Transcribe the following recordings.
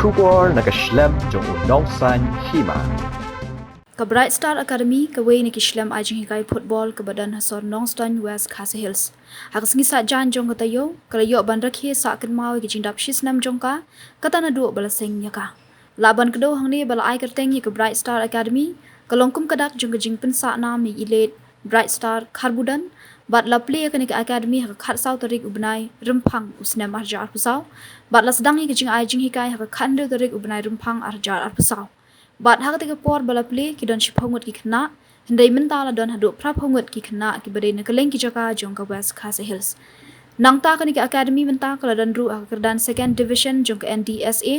Shubor nakaslem jong unong san hima. Ka Bright Star Academy ka way ni kislam ajing hikay football ka badan hasor Nongstan West Khasi Hills. Hakas ngisa jan jong katayo, kalayo ban rakhi sa akin mau ki jingdap shisnam jong ka, kata na duo balaseng nya ka. Laban kado hang ni bala ay kerteng ka Bright Star Academy, kalongkum kadak jong ka jing pensa nam ni ilet Bright Star Kharbudan, bat la play ka ni ka academy haka khat saw tarik ubnai rempang usnam arja arpusaw, bat la sedang ni ka jing ajing hikay haka khandu tarik ubnai rempang arja arpusaw. Bat hak tiga por bala play ki don shiphongut ki khna hindai menta la don hadu praphongut ki khna ki bade na kaleng ki jaka jong ka West Khasi Hills nangta ka ni ka academy menta kala dan ru akardan second division jong ka NDSA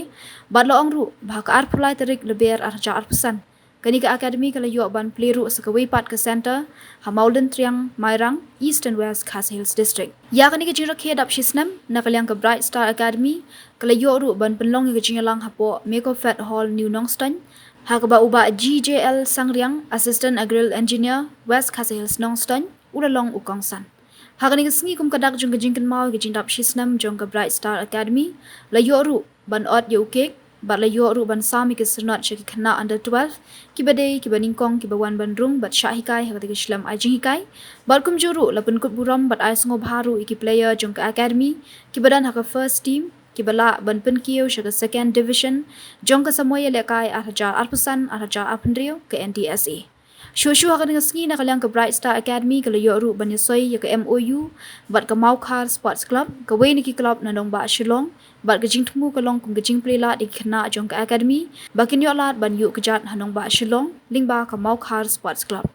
bat la ong ru bah ka ar pulai tarik leber arja arpusan kani ka academy kala yo ban play ru sa ka weipat ka center Hamaulden Triang Mairang East and West Khasi Hills district ya kani ka jira khed up shisnam na kalyang ka Bright Star Academy kala yo ru ban penlong ka jingalang hapo Meko Fat Hall New Nongstan Hakaba uba GJL Sangriang Assistant Agricultural Engineer West Khasi Hills Nongstan ulalong ukongsan. Hakani ngi kum kadak jong jingkan mau ke jindap shisnam jong ka Bright Star Academy la yoru ban ot ye ukek bat la yoru ban sami ke sunat shaki khana under 12 ki badai ki baningkong ki bawan ban rung bat shahikai hakati ke shlam ajing hikai bat kum juru la pun kut buram bat ai sngo baru iki player jong ka academy ki badan haka first team Kibala ban penkiyo siya ka second division jong ka samoy lekay arhajar arpusan arhajar arpendrio ke NDSA. Shushu haka nga sngi na kalyang ka Bright Star Academy ka layo ru ban yasoy ya ka MOU bat ka Maukar Sports Club ka way niki club na nong ba Shillong bat ka jing tumu ka long kung ka jing playla di khana jong ka academy bakin yo lat ban yu kajat hanong ba Shillong lingba ka Maukar Sports Club.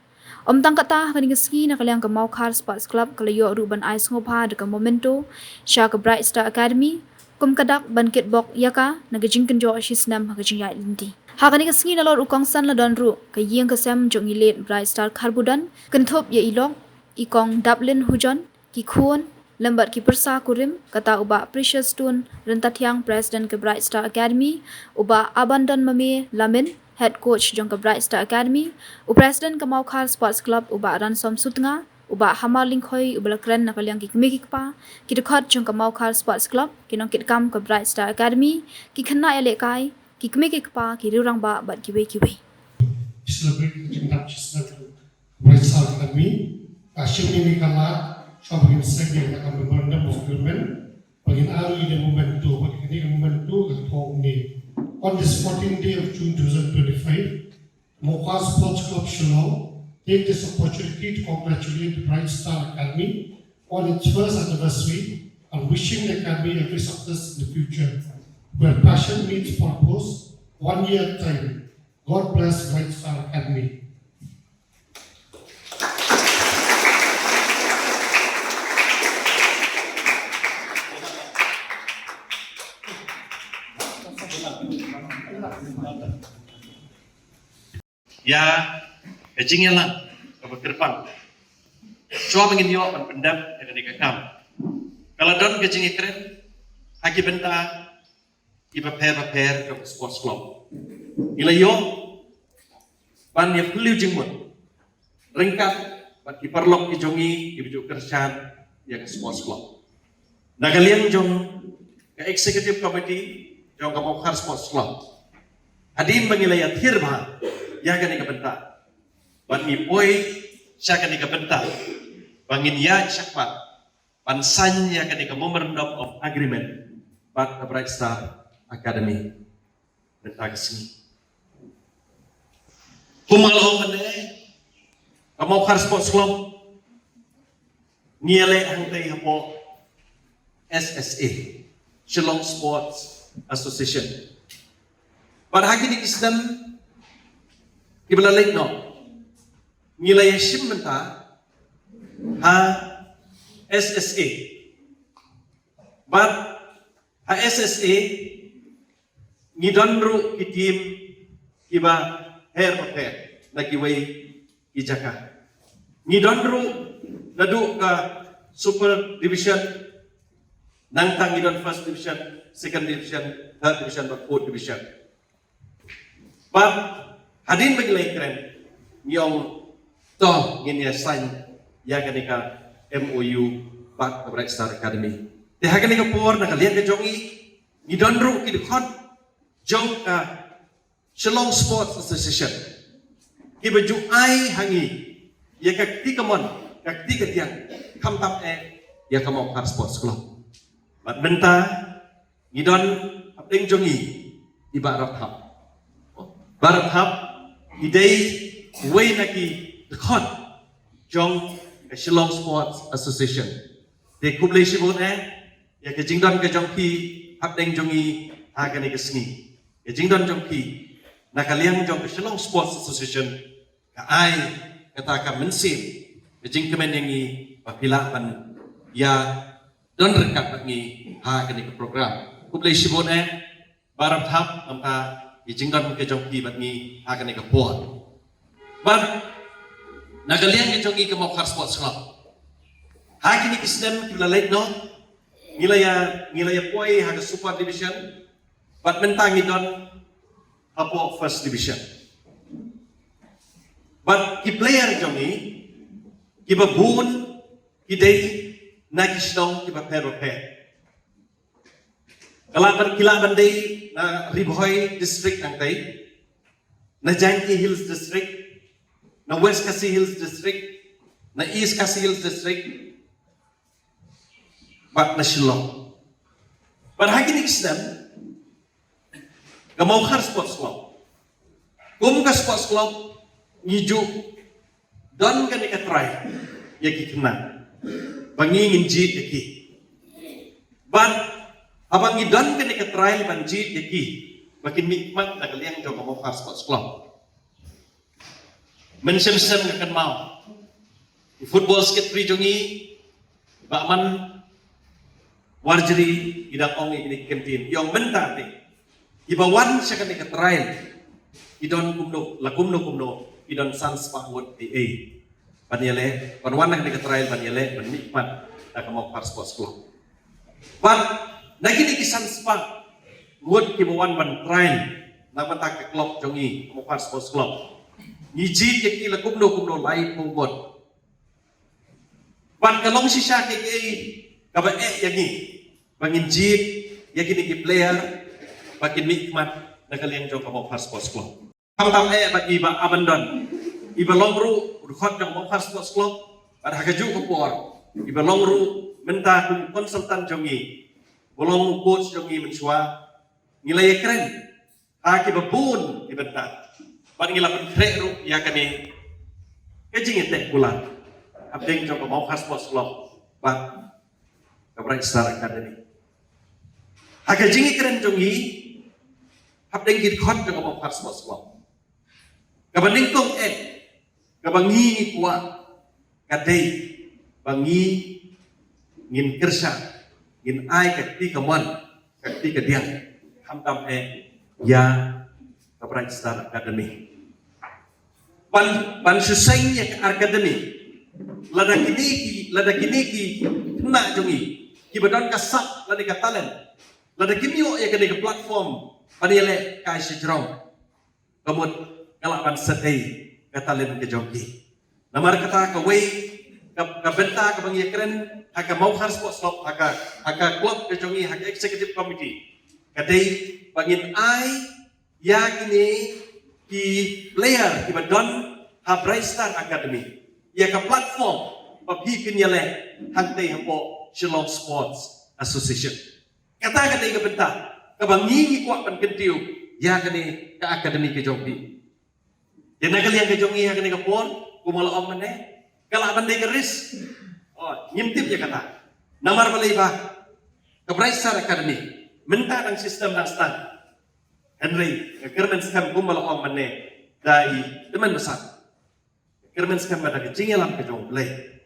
Tang kata haka nga sngi na kalyang ka Maukar Sports Club ka layo ru ban ay sngopa da ka momento siya ka Bright Star Academy kum kadak ban kitbok yaka nagajing kenjo shisnam hagajing ya linti hakani ka sngi na lor ukong san la don ru ka yeng ka sam jong ilet Bright Star Kharbudan kenthop ye ilok ikong Dublin hujon ki khon lambat ki persa kurim kata uba Precious Stone rentatyang president ka Bright Star Academy uba Abandon Mame Lamin head coach jong ka Bright Star Academy u president ka Maukar Sports Club uba Ransom Sutnga uba hamaling khoi ubala kran na kalyang kikmikik pa kidukhat jong ka Maukar Sports Club kinong kitkam ka Bright Star Academy ki khanna ya lekai kikmikik pa ki rirang ba bat kiwe celebrate jingdap chisna Bright Star Academy ashim ni kala shopping segment na memorandum of agreement pagin aru ide momentum pagin ide momentum ka thong ni on this 14th day of June 2025 Maukar Sports Club Shillong take this opportunity to congratulate the Bright Star Academy on its first anniversary and wishing the Academy every success in the future. Where passion meets purpose, 1 year at a time. God bless Bright Star Academy. Ya, kajing yang lang kapag kerpang. Cuma mengin yo pan pendam yang dikakam. Kalau don kajing ikren, haki benta iba pair ke sports club. Ila yo pan ya perlu jengmut. Ringkat pan kiparlok ijongi ibu kerjaan yang sports club. Nah kalian jong ke executive committee jong ke Maukar Sports Club. Hadim mengilayat hirba ya kan benta. Ban mi poi siya kanika benta bangin ya syakmat pansan ya kanika memorandum of agreement bat the Bright Star Academy benta kesini kumalo mene Maukar Sports Club niale hangtay hapo SSA Shillong Sports Association pada hagi di Islam ibalalik no nilai shim menta ha SSA but ha SSA ngidonru kitim iba hair of hair lagi way ijaka ngidonru ladu ka super division nangtang ngidon first division second division third division but fourth division but hadin bagilay keren yung to nginya sign ya kanika MOU bat ka Bright Star Academy te haganika por nakalian ka jongi ni donru ki dikot jong Shillong Sports Association kiba ju ai hangi ya kak ti kamon kak ti katiang kam tam ya kamong har sports club bat benta ngidon apeng jongi iba rathap barathap idei way naki dekhon jong Shillong Sports Association de kublai shibon ya ke jingdon ke jongpi apeng jongi agani kesni ya jingdon jongpi nakaliang jong Shillong Sports Association ka ai kata ka mensim jing kemen yang ni papila pan ya don rekat ngi ha kani ke program kublai shibon baram thap amka jing don ke jong pi bat ngi ha kani ke pot ban nakaliang ke jong ke Mokhar Sports Club ha kini kisnem kila late no ngilaya poi ha ke super division bat mentangi don apo first division. But ki player jongi ki babun ki dei na kisnong ki ba pero pe. Kila dei na Ribhoy district ang dei na Janki Hills district na West Khasi Hills district na East Khasi Hills district but na Shillong. But hagin kisnem Mokhar Sports Club. Kumka Sports Club ngiju don kan ikatrai ya ki kena. Bangi nginjit ya ki. Ban abang ngidon kan ikatrai banjit ya ki. Makin nikmat nak liang jo Mokhar Sports Club. Mensem-sem akan mau. Di football skit pri jongi bakman warjeri idang ongi ini kentin. Yang bentar ni Ibawan siya kani katrail, idon kumno, idon sans pahwot di A. Panyele, panwan nang katrail panyele, panikmat na Mokhar Sports Club. But nagini kisans pa, wot kibawan ban trail na mata ka club jongi Mokhar Sports Club. Ngijit yaki kumno lai pungwot. But kalong siya kay kaba yagi, banginjit yaki ni player. Makin nikmat nakaliang jong Mokhar Sports Club. Tam bagi iba abandon. Iba longru urkhot jong Mokhar Sports Club pada hakaju kopor. Iba longru menta konsultan jongi. Bolong coach jongi mensua ngilai keren. Aki babun ibenta. Pat ngila penkrek ru ya kani kejing etek bulan. Abdeng jong Mokhar Sports Club. Pat Bright Star Academy. Hakajing keren jongi Habdeng git khot dengan Mokhar Sports Club. Kabanding kong kabangi kuwa kadai bangi ngin kersa ngin ai kakti kaman kakti kadiang hamtam ya ka Bright Star Academy. Ban susai ya academy lada kini ki nak jongi ki badan kasap lada ka talent lada kini ya ka platform Paniele kai sejrong, kamut kalapan sedai kata len kejoki. Namar kata kawai kabenta kabangi keren haka Mokhar Sports Club haka klub kejongi haka executive committee. Kadai bangin ai ya kini ki player ki badon ha Bright Star Academy. Ya ka platform papi kinyale hantai hapo Shillong Sports Association. Kata kabenta kabangi kuat pan kentiu ya kani ka akademi ke jongpi ya nakaliang ke jongi ya kani kapon kumala om mane kala bandai keris nyimtip ya kata namar balai ba ke Bright Star Academy menta dang sistem dang stand Henry kermen skam kumala om mane dai teman besar kermen skam pada kecing lam ke jong play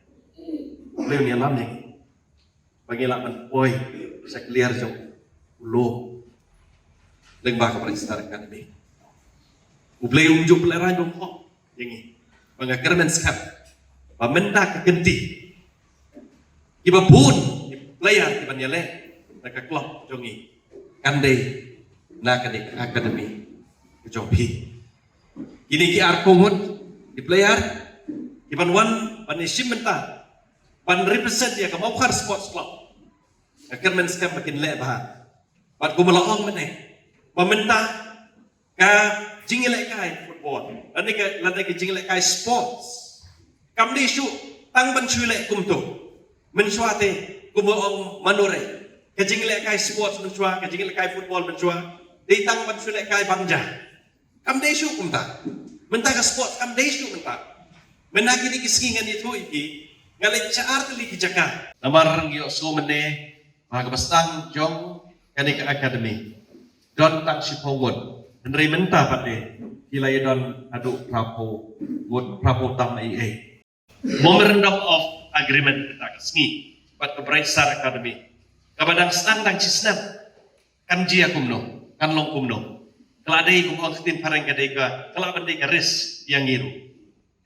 ni lam ni bagi lapan oi saya clear jong lo lembah ke Bright Star Academy. Ublay unjuk pelaran jong kok, yang mga kermen skap, pamenda kekenti, iba bun player iba nyale, nakaklop jongi, kandai nakadik academy, jongpi. Ini ki arkomut di player, iban wan panisim menta, pan represent ya ke Mokhar Sports Club, kermen skap makin lebah, pan kumalaong meneh. pemerintah ka jingilek kai football lantai ke jingilek kai sports kam ni syu tang ban chulek kum tu mensuate kum ong manore ke jingilek kai sports mensua ke jingilek kai football mensua di tang ban chulek kai bangja kam ni syu kum ta mentah ka sports kam ni syu mentah menagi ni kisingan itu iki ngalai caar tali ki jaka namar ngio so mene magabastang jong kani ka academy don tang sipawon Henry mentah pate kilai don adu prapo tam ai memorandum of agreement kita kesni pat ke Bright Star Academy kabadang stang tang cisnam kan jia kumno kan long kumno keladai kum on tin pareng kadai ka kala bandai ka res yang ngiru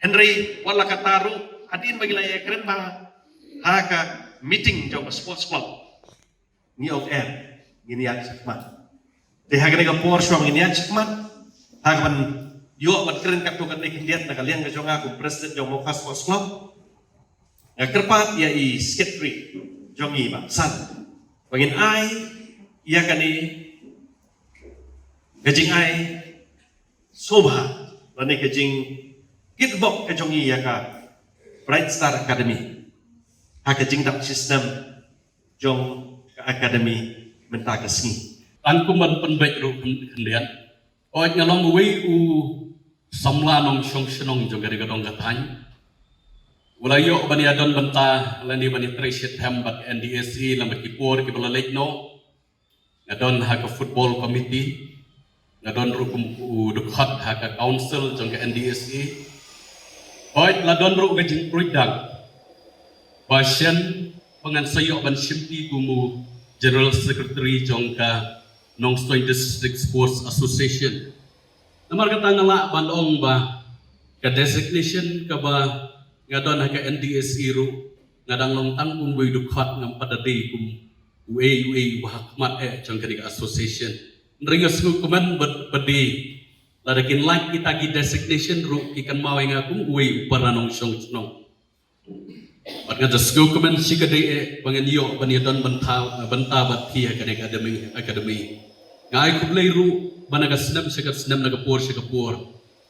Henry wala kataru adin bagi laya keren ba haka meeting jong sports club ni of air gini yang sakman di hagani ka por shwang gini yang sakman hakaman yo man keren ka to kan ni kindiat na kalian ka jong aku president jong Moka Sports Club ya kerpat ya i sketri jong i ba san bangin ai ia kani gajing ai sobha lani gajing kitbok ke jong i ya ka Bright Star Academy haka jing dak system jong ka academy menta kesni Angkuman penbaik ru kendian oi ngalong wei u samla nong shong shnong jong gari gadong gatany walayo bani adon banta lani bani treshit hambak NDSE lambat kipor ki balalek no ngadon haka football committee ngadon rukum u dukhat haka council jong ka NDSE oi ladon ru gajing proidang pasien pengan sayo ban shimti gumu general secretary jong ka Nongstoy District Sports Association. Namar kata ngala bandong ba ka designation ka ba ngadon ka NDSE ru ngadang longtang kum boy dukhat ngam padade kum UA bahakmat jong ka association. Nringas ku kuman badi ladakin like kita gi designation ru ikan mawe ngakum UA paranong song snong. Pat nga jasgo kuman sikade bangen yo baniadon banta bat hi ka academy. Ngai kublay ru banaga snam naga por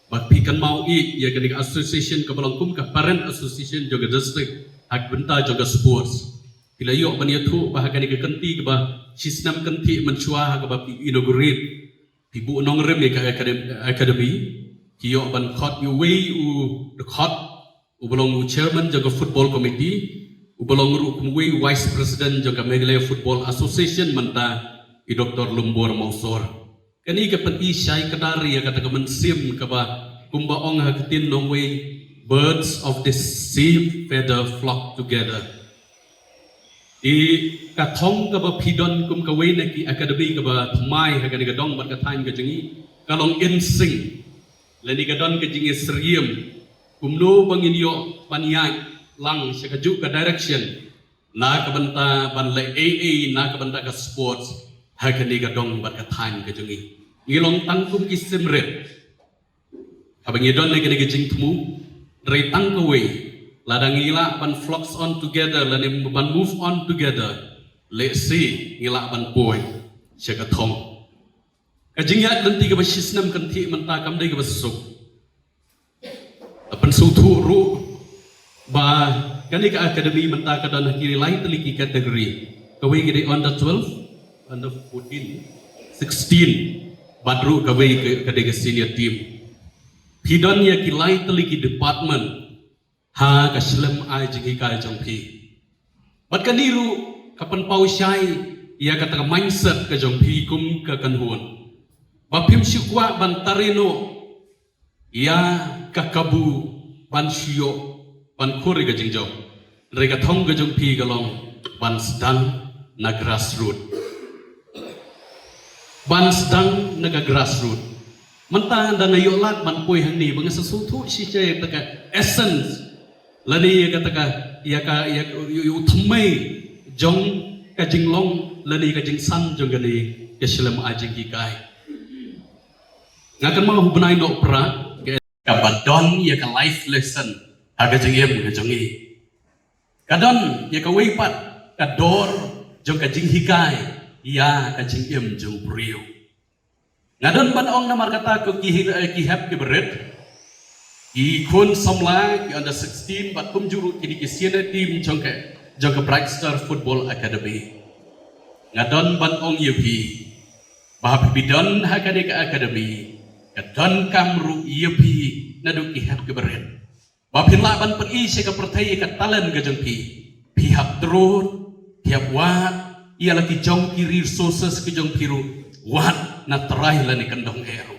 Bakpikan mau ya kaning association kabalangkum ka parent association joga district hak benta joga sports. Pila yo baniatu bahagani ka kanti ba sisnam kanti menchua ka ba inaugurate tibu nong rem ka academy kiyo ban khot yu way u the khot u belong chairman joga football committee u belong ru kumwe vice president joga Meghalaya Football Association manta I Dr. Lumbur Mausor. Kani ka pati siya'y kadari ya kata kamansim ka ba kumbaong hakatin nong way birds of the same feather flock together. I katong ka ba pidon kum kaway na ki academy ka ba tumay hagani kadong markatayin ka jangi kalong insing lani kadon ka jangi seriem kumno bangin yo paniyay lang siya kaju ka direction na kabanta banlay AA na kabanta ka sports hagani kadong markatayin ka jangi ngilong tangkum isimret habang idon na ginigijing tumu dari tangkaway ladang ngila ban flocks on together lanim ban move on together let's see ngila ban boy siya katong kajingyat nanti ka ba sisnam kanti mentakam day ka ba susuk apan sutu ru ba kani ka academy mentaka dan kiri lain teliki kategori kaway gede under 12 under 14 16 badru kaway kadega senior team pidon ya kilai teliki department ha kaslem ai jingi ka jongpi bat kaniru kapan pau syai ia kata mindset ka jongpi kum ka kanhun bapim syukwa bantarino ia kakabu ban syo ban kore ka jingjong rega thong ka jongpi galong ban sedang na grassroots ban sedang naga grassroots mentang dan ayolak ban poi hani bang sesuatu si cai taka essence lani kata ka ya yu thmai jong ka jinglong lani ka jingsan jong gani keslam ajing kikai ngakan mau hubunai no pra ka badon ya ka life lesson haga jingem ka jongi kadon ya ka weipat ka dor jong ka jing hikai ya ka jingem jong priu Ngadon ban ong namar kata ko kihap ke beret. I kun samla ki under 16 bat kum juru kini ki siena tim jongke Bright Star Football Academy. Ngadon ban ong yupi. Bahap bidon hakade ka academy. Kadon kamru yupi nadu kihap ke beret. Bapin laban per i ka pertai ka talan ka jongki. Pihak terun, pihak wat, ia lagi jongki resources ke jongkiru. Wat na terai lani kendong eru.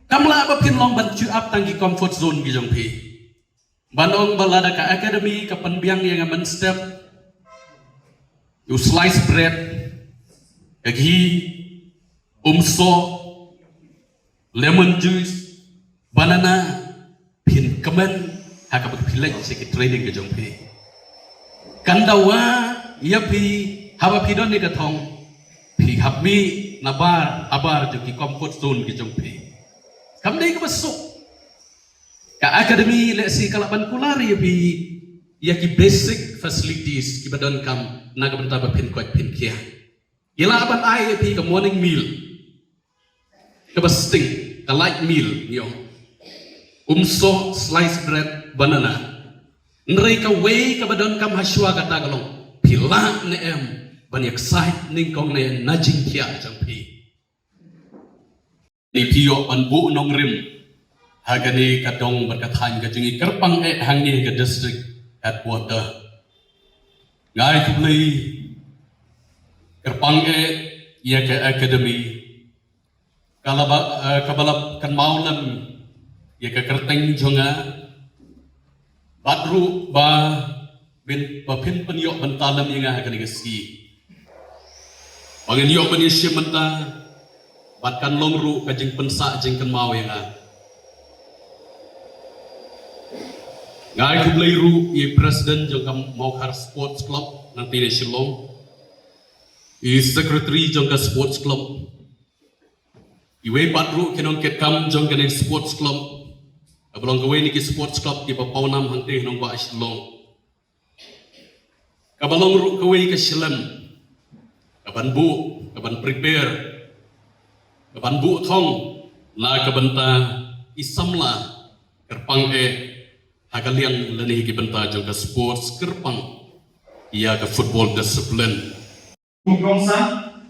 Kamla bapin long ban cu up tangki comfort zone ki jongpi. Banong balada ka academy ka penbiang yang aman step. You slice bread. Kagi umso lemon juice banana pin kemen haka berpilai sikit training ke jongpi. Kandawa ia pi haba pidon ni katong pi habmi nabar abar jongki comfort zone ke jongpi. Kamdai ke besok ka academy leksi kalaban kulari bi ia ki basic facilities ki badan kam naga bentaba pin kuat pin kia ila aban ai pi ke morning meal ke besting ke light meal nyo umso slice bread banana nrei ka way ke badan kam haswa kata galong pila ne em ban excite ning kong ne najing kia jampi di pio panbu nong rim hagani kadong berkatan ke jengi kerpang hangi ke district headquarter ngai kublai kerpang ia ke academy kabalap kan maulam ia ke kerteng jonga badru ba bin bapin penyok bentalam yang hagani ke ski bangin yok penyisya mentah batkan longru kajing pensak jengkan mau yang ngai kublai ru i presiden jongkam Mokhar Sports Club nanti di Shillong i secretary jongka sports club i we patru kenong ketkam jongkan sports club abelong gawe ni ki sports club di papaunam hangte nong ba Shillong kabalong ru gawe ke Shillem kaban bu kaban prepare kapan bu thong na kabenta isamla kerpang hagaliang lani ki benta jong ka sports kerpang ia ke football discipline Kongsa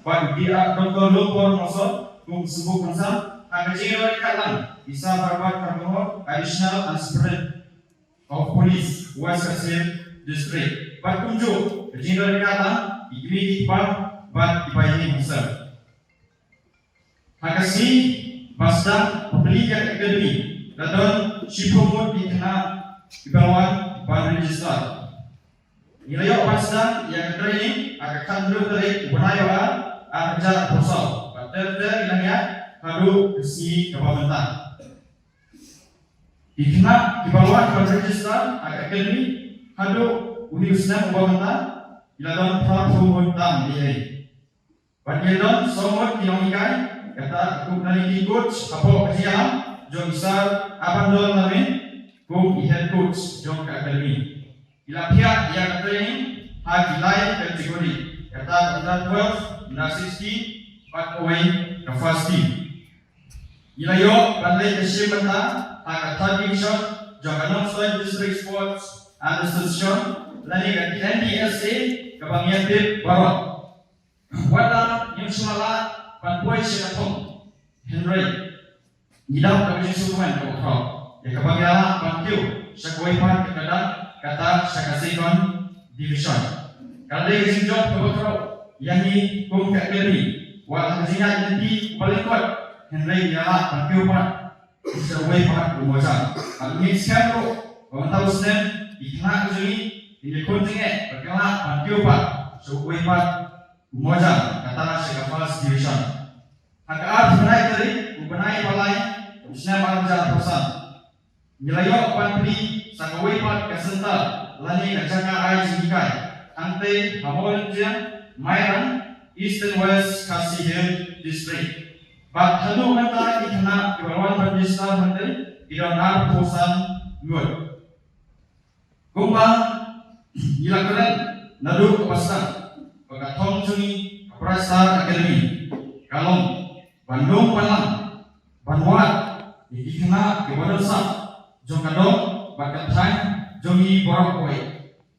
pak dia Dr. Lopor Mosot kung subuh kongsa agajingan kalang bisa berbuat termohon additional aspirant of police West Kasim district pak kunjuk agajingan kalang ikwi bat ibayi musa Hakasi Basda Publika Academy Ladon Shipomot di kena Ibawan Ban Register Nilayo Basda yang training akan kandung dari Bunayawan Arja Posal Paterda ilangnya Halu Kesi Kebabentan di kena Ibawan Ban Register Academy Halu Universitas Kebabentan Iladon Prapumut Tam Dihari Badgedon Somot Kilongikai kata aku nari coach apa kesialan jom besar abandon namin kung head coach jom ke academy ila pihak yang training hagi lain kategori kata under 12 under 60 part away ke first team ila yo bandai kesim benda hagi third division jom ke North District Sports Association lani ke NDSA ke Bangian Tip Barok wala yung sumala Panpuai Sinatong Henry Nidam kami sukuman ke Ukro ya kebagian Pantiu Syakawaipan kekadang kata Syakasikon Division kalau dia kesinjot ke Ukro yang ini kum ke Academy walau kesinjat nanti balik kuat Henry ialah Pantiu Pan Syakawaipan Umozang kalau ini sekian tu Pemantau Senin di tengah kejungi ini kuntingnya berkelah Pantiu Pan Syakawaipan Umozang kata Syakafas Division Hakaat benai tadi, benai balai, usnya malam jalan pesan. Nilayo panpri sakawai pat kesental, lani kacaka ai singikai. Ante hamon jian, Mairan, East and West Khasi Hill District. Bat hadu kata ikna kebaruan berjista hante, idanar posan ngut. Kumbang, ilakuran, nadu kepasan, pekatong cuni, Bright Star Academy, Kalong. Bandung Palang, Banwat, di kena ke Badarsa, jong kadong, bakat Thai, jongi Borokoi,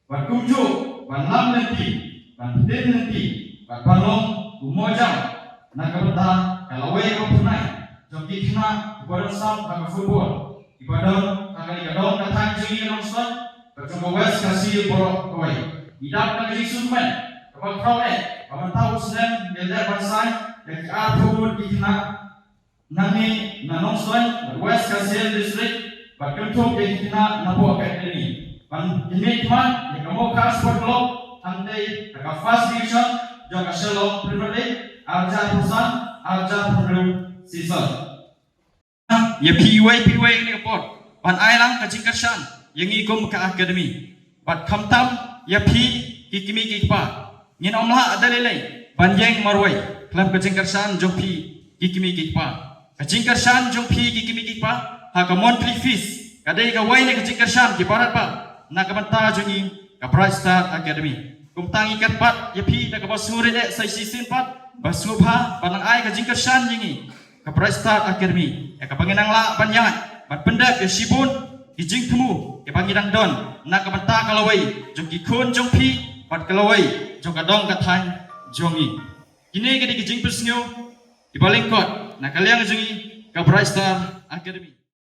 Ban Kumju, Ban Lam nanti, Ban Petin nanti, Ban Balong, Umojang, Nakabata, Kalawai Kopunai, jongi kena ke Badarsa, Ban Football, Ibadah, Kakak kadong, Kathai jongi Nongson, Berjumpa West kasih Borokoi, Idap Kakak Sumen, Kapal Krawen, Pemantau Senem, Gelder Bansai, yang diatur di kena nani Nongson, West kasih District, Berkentuk yang kena Napo Academy. Ban ini teman yang kamu kas sport club, andai kakak first division, jaga Shalom Premier League, Arja Pusan, Arja Premier Season. Ya PUA ini kapor, ban Ailang kajingkersan, yang ikum ke Academy. Ban Kamtam ya kikimi kikpa. Ngin omlah ada lelai, ban Yang Marwai, kelam kajingkersan jong kikimi kikpa. Kajingkersan jong kikimi kikpa. Haka monthly fees kadai ka wai ne ka jingkersan ki barat pa na ka banta jungi ka Bright Star Academy kum tangi kat pat ya pi na ka basuri de sai season pat basubha panang ai ka jingkersan jingi ka Bright Star Academy ya ka panginang la banyak ban pendak ya sibun ki jing temu ya panginang don na ka banta kalawai jungi kun jong pi pat kalawai jong ka dong ka thai jongi kini ka di jing persnyo di balengkot na kaliang jungi ka Bright Star Academy.